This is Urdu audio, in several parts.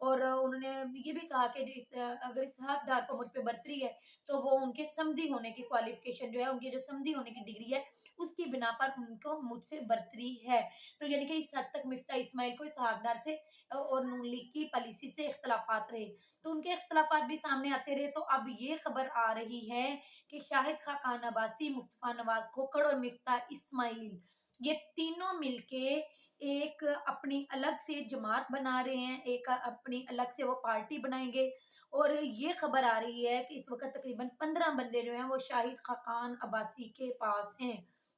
اور انہوں نے یہ بھی کہا کہ اگر اسحاق ڈار کو مجھ پہ برتری ہے تو وہ ان کے سمدھی ہونے کی کوالیفیکیشن جو ہے، ان کی جو سمدھی ہونے کی ڈگری ہے اس کی بنا پر ان کو مجھ سے برتری ہے۔ تو یعنی کہ اس حد تک مفتاح اسماعیل کو اسحاق ڈار سے اور نون لیگ کی پالیسی سے اختلافات رہے، تو ان کے اختلافات بھی سامنے آتے رہے۔ تو اب یہ خبر آ رہی ہے کہ شاہد خاقان عباسی، مصطفیٰ نواز کھوکھڑ اور مفتاح اسماعیل یہ تینوں مل کے ایک اپنی الگ سے جماعت بنا رہے ہیں، ایک اپنی الگ سے وہ پارٹی بنائیں گے۔ اور یہ خبر آ رہی ہے کہ اس وقت تقریباً 15 بندے جو ہیں وہ شاہد خاقان عباسی کے پاس ہیں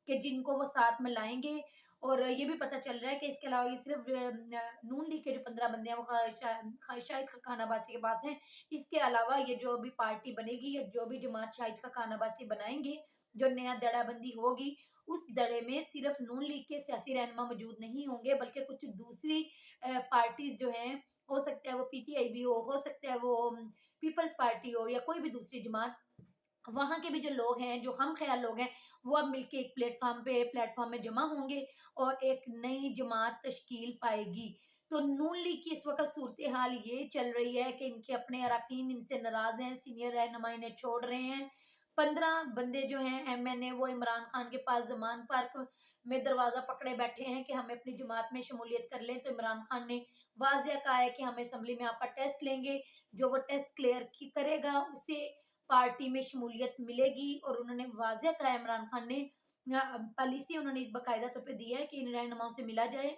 کہ جن کو وہ ساتھ میں لائیں گے۔ اور یہ بھی پتہ چل رہا ہے کہ اس کے علاوہ یہ صرف نون لیگ کے جو 15 بندے ہیں وہ شاہد خاقان عباسی کے پاس ہیں، اس کے علاوہ یہ جو بھی پارٹی بنے گی یا جو بھی جماعت شاہد خاقان عباسی بنائیں گے، جو نیا دڑا بندی ہوگی، اس دڑے میں صرف نون لیگ کے سیاسی رہنما موجود نہیں ہوں گے بلکہ کچھ دوسری پارٹیز جو ہیں، ہو سکتا ہے وہ پی ٹی آئی بھی ہو سکتا ہے وہ پیپلز پارٹی ہو یا کوئی بھی دوسری جماعت، وہاں کے بھی جو لوگ ہیں، جو ہم خیال لوگ ہیں، وہ اب مل کے ایک پلیٹ فارم میں جمع ہوں گے اور ایک نئی جماعت تشکیل پائے گی۔ تو نون لیگ کی اس وقت صورتحال یہ چل رہی ہے کہ ان کے اپنے اراکین ان سے ناراض ہیں، سینئر رہنما انہیں چھوڑ رہے ہیں۔ 15 بندے جو ہیں ایم این اے وہ عمران خان کے پاس زمان پارک میں دروازہ پکڑے بیٹھے ہیں کہ ہمیں اپنی جماعت میں شمولیت کر لیں، تو عمران خان نے واضح کہا ہے کہ ہم اسمبلی میں آپ کا ٹیسٹ لیں گے، جو وہ ٹیسٹ کلیئر کرے گا اسے پارٹی میں شمولیت ملے گی۔ اور انہوں نے واضح کہا ہے عمران خان نے، پالیسی انہوں نے اس باقاعدہ طور پہ دی ہے کہ ان رہنماؤں سے ملا جائے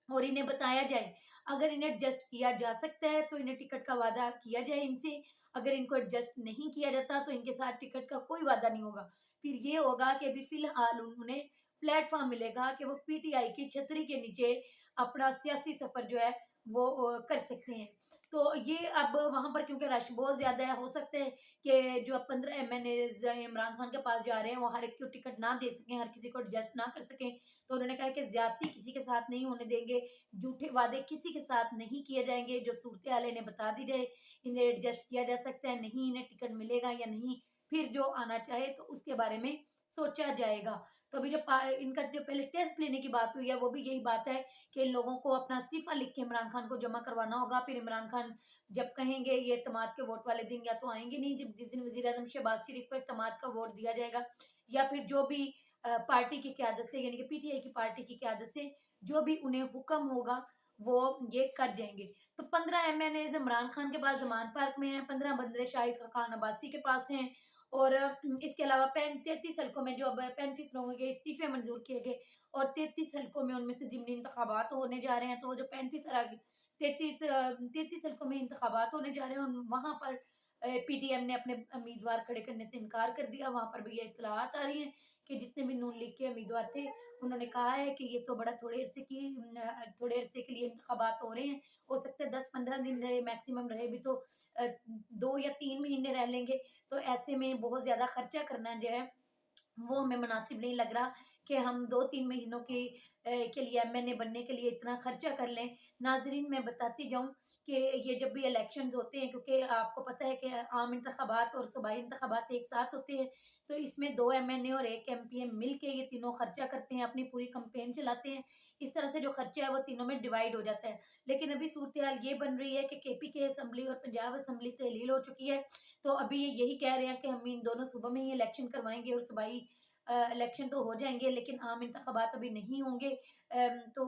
اور انہیں بتایا جائے، اگر انہیں ایڈجسٹ کیا جا سکتا ہے تو انہیں ٹکٹ کا وعدہ کیا جائے ان سے، اگر ان کو ایڈجسٹ نہیں کیا جاتا تو ان کے ساتھ ٹکٹ کا کوئی وعدہ نہیں ہوگا۔ پھر یہ ہوگا کہ ابھی فی الحال انہیں پلیٹ فارم ملے گا کہ وہ پی ٹی آئی کی چھتری کے نیچے اپنا سیاسی سفر جو ہے وہ کر سکتے ہیں۔ تو یہ اب وہاں پر کیونکہ رش بہت زیادہ ہے، ہو سکتا ہے کہ جو 15 MNAs Imran Khan کے پاس جا رہے ہیں وہ ہر ایک کو ٹکٹ نہ دے سکیں، ہر کسی کو ایڈجسٹ نہ کر سکیں، تو انہوں نے کہا کہ زیادتی کسی کے ساتھ نہیں ہونے دیں گے، جھوٹے وعدے کسی کے ساتھ نہیں کیے جائیں گے، جو صورتحال انہیں بتا دی جائے، انہیں ایڈجسٹ کیا جا سکتا ہے، نہیں انہیں ٹکٹ ملے گا یا نہیں، پھر جو آنا چاہے تو اس کے بارے میں سوچا جائے گا۔ تو ابھی جو ان کا جو پہلے ٹیسٹ لینے کی بات ہوئی ہے وہ بھی یہی بات ہے کہ ان لوگوں کو اپنا استعفیٰ لکھ کے عمران خان کو جمع کروانا ہوگا، پھر عمران خان جب کہیں گے یہ اعتماد کے ووٹ والے دن یا تو آئیں گے نہیں، جب جس دن وزیر اعظم شہباز شریف کو اعتماد کا ووٹ دیا جائے گا، یا پھر جو بھی پارٹی کی قیادت سے یعنی کہ پی ٹی آئی کی پارٹی کی قیادت سے جو بھی انہیں حکم ہوگا وہ یہ کر جائیں گے۔ تو 15 MNAs Imran Khan کے پاس زمان پارک میں ہیں، 15 بندے شاہد خاقان عباسی کے پاس ہیں، اور اس کے علاوہ 33 حلقوں میں جو اب 35 لوگوں کے استعفے منظور کیے گئے اور 33 حلقوں میں ان میں سے ضمنی انتخابات ہونے جا رہے ہیں، تو وہ جو 33 حلقوں میں انتخابات ہونے جا رہے ہیں وہاں پر پی ٹی ایم نے اپنے امیدوار کھڑے کرنے سے انکار کر دیا۔ وہاں پر بھی یہ اطلاعات آ رہی ہیں کہ جتنے بھی نون لیگ کے امیدوار تھے انہوں نے کہا ہے کہ یہ تو بڑا تھوڑے عرصے کے لیے انتخابات ہو رہے ہیں، ہو سکتا ہے 10-15 دن رہے، میکسیمم رہے بھی تو 2 یا 3 مہینے رہ لیں گے، تو ایسے میں بہت زیادہ خرچہ کرنا جو ہے وہ ہمیں مناسب نہیں لگ رہا کہ ہم 2-3 مہینوں کے لیے ایم این اے بننے کے لیے اتنا خرچہ کر لیں۔ ناظرین میں بتاتی جاؤں کہ یہ جب بھی الیکشنز ہوتے ہیں، کیونکہ آپ کو پتہ ہے کہ عام انتخابات اور صوبائی انتخابات ایک ساتھ ہوتے ہیں، تو اس میں 2 ایم این اے اور 1 ایم پی ایم مل کے یہ تینوں خرچہ کرتے ہیں، اپنی پوری کمپین چلاتے ہیں، اس طرح سے جو خرچہ ہے وہ تینوں میں ڈیوائیڈ ہو جاتا ہے۔ لیکن ابھی صورتحال یہ بن رہی ہے کہ کے پی کے اسمبلی اور پنجاب اسمبلی تحلیل ہو چکی ہے، تو ابھی یہ یہی کہہ رہے ہیں کہ ہم ان دونوں صوبوں میں ہی الیکشن کروائیں گے اور صوبائی الیکشن تو ہو جائیں گے لیکن عام انتخابات ابھی نہیں ہوں گے، تو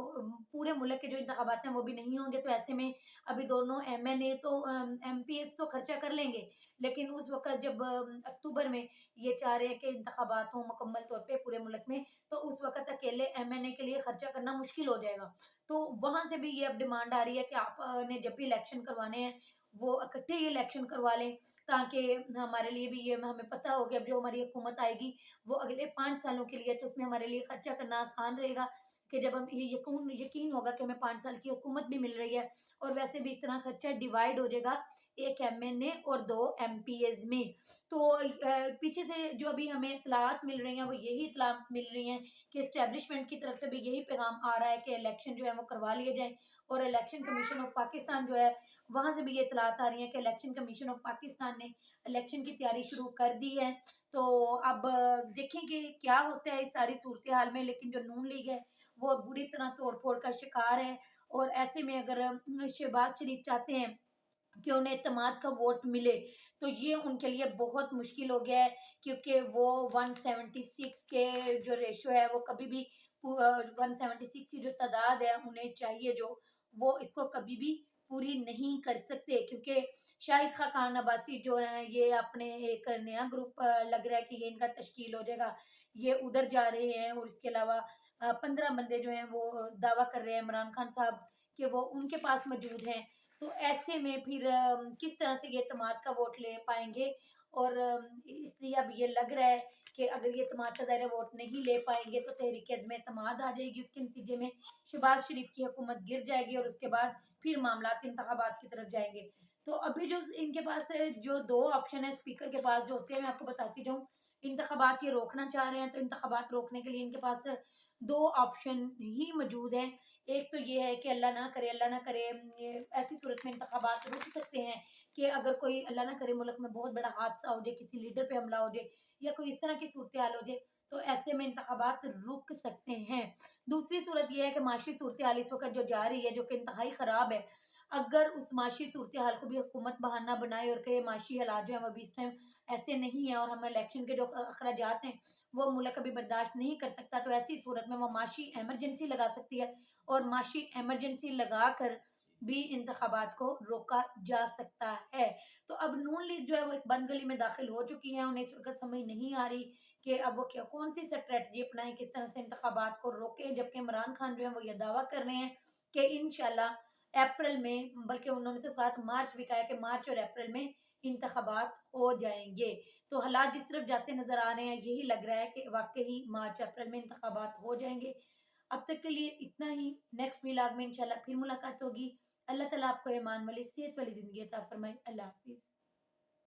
پورے ملک کے جو انتخابات ہیں وہ بھی نہیں ہوں گے، تو ایسے میں ابھی دونوں ایم این اے تو ایم پی ایس تو خرچہ کر لیں گے، لیکن اس وقت جب اکتوبر میں یہ چاہ رہے ہیں کہ انتخابات ہوں مکمل طور پہ پورے ملک میں، تو اس وقت اکیلے ایم این اے کے لیے خرچہ کرنا مشکل ہو جائے گا، تو وہاں سے بھی یہ اب ڈیمانڈ آ رہی ہے کہ آپ نے جب بھی الیکشن کروانے ہیں وہ اکٹھے ہی الیکشن کروا لیں، تاکہ ہمارے لیے بھی یہ ہمیں پتہ ہو کہ اب جو ہماری حکومت آئے گی وہ اگلے 5 سالوں کے لیے، تو اس میں ہمارے لیے خرچہ کرنا آسان رہے گا کہ جب ہم یہ یقین ہوگا کہ ہمیں 5 سال کی حکومت بھی مل رہی ہے، اور ویسے بھی اس طرح خرچہ ڈیوائیڈ ہو جائے گا 1 ایم این اے اور 2 ایم پی ایز میں۔ تو پیچھے سے جو ابھی ہمیں اطلاعات مل رہی ہیں وہ یہی اطلاعات مل رہی ہیں کہ اسٹیبلشمنٹ کی طرف سے بھی یہی پیغام آ رہا ہے کہ الیکشن جو ہے وہ کروا لیے جائیں، اور الیکشن کمیشن آف پاکستان جو ہے وہاں سے بھی یہ اطلاعات آ رہی ہیں کہ الیکشن کمیشن آف پاکستان نے الیکشن کی تیاری شروع کر دی ہے۔ تو اب دیکھیں کہ کیا ہوتا ہے اس ساری صورتحال میں، لیکن جو نون لیگ ہے وہ بری طرح توڑ پھوڑ کا شکار ہے، اور ایسے میں اگر شہباز شریف چاہتے ہیں کہ انہیں اعتماد کا ووٹ ملے تو یہ ان کے لیے بہت مشکل ہو گیا ہے، کیونکہ وہ 176 کے جو ریشو ہے وہ کبھی بھی 176 کی جو تعداد ہے انہیں چاہیے جو وہ اس کو کبھی بھی پوری نہیں کر سکتے، کیونکہ شاہد خاقان عباسی جو ہیں یہ اپنے ایک نیا گروپ لگ رہا ہے کہ یہ ان کا تشکیل ہو جائے گا، یہ ادھر جا رہے ہیں، اور اس کے علاوہ 15 بندے جو ہیں وہ دعویٰ کر رہے ہیں عمران خان صاحب کہ وہ ان کے پاس موجود ہیں۔ تو ایسے میں پھر کس طرح سے یہ اعتماد کا ووٹ لے پائیں گے، اور اس لیے اب یہ لگ رہا ہے کہ اگر یہ اعتماد کا دائرہ ووٹ نہیں لے پائیں گے تو تحریک عدم اعتماد آ جائے گی، اس کے نتیجے میں شہباز شریف کی حکومت گر جائے گی، اور اس کے بعد پھر معاملات انتخابات کی طرف جائیں گے۔ تو ابھی جو ان کے پاس جو دو آپشن ہے اسپیکر کے پاس جو ہوتے ہیں، میں آپ کو بتاتی جاؤں، انتخابات یہ روکنا چاہ رہے ہیں تو انتخابات روکنے کے لیے ان کے پاس دو آپشن ہی موجود ہیں۔ ایک تو یہ ہے کہ اللہ نہ کرے ایسی صورت میں انتخابات رک سکتے ہیں کہ اگر کوئی اللہ نہ کرے ملک میں بہت بڑا حادثہ ہو جائے، کسی لیڈر پہ حملہ ہو جائے یا کوئی اس طرح کی صورتحال ہو جائے تو ایسے میں انتخابات رک سکتے ہیں۔ دوسری صورت یہ ہے کہ معاشی صورتحال اس وقت جو جاری ہے جو کہ انتہائی خراب ہے، اگر اس معاشی صورتحال کو بھی حکومت بہانہ بنائے اور کہ معاشی حالات جو ہیں وہ بھی اس ٹائم ایسے نہیں ہیں اور ہمیں الیکشن کے جو اخراجات ہیں وہ ملک ابھی برداشت نہیں کر سکتا، تو ایسی صورت میں وہ معاشی ایمرجنسی لگا سکتی ہے، اور معاشی ایمرجنسی لگا کر بھی انتخابات کو روکا جا سکتا ہے۔ تو اب نون لیگ جو ہے وہ ایک بند گلی میں داخل ہو چکی ہے، انہیں اس وقت سمجھ نہیں آ رہی کہ اب وہ کون سی اسٹریٹجی اپنائیں، کس طرح سے انتخابات کو روکیں، جبکہ عمران خان جو ہے وہ یہ دعویٰ کر رہے ہیں کہ انشاءاللہ اپریل میں، بلکہ انہوں نے تو 7 مارچ بھی کہا ہے کہ مارچ اور اپریل میں انتخابات ہو جائیں گے۔ تو حالات جس طرف جاتے نظر آ رہے ہیں یہی لگ رہا ہے کہ واقعی مارچ اپریل میں انتخابات ہو جائیں گے۔ اب تک کے لیے اتنا ہی، نیکسٹ ولاگ میں انشاءاللہ پھر ملاقات ہوگی۔ اللہ تعالیٰ آپ کو ایمان والی صحت والی زندگی عطا فرمائے۔ اللہ حافظ۔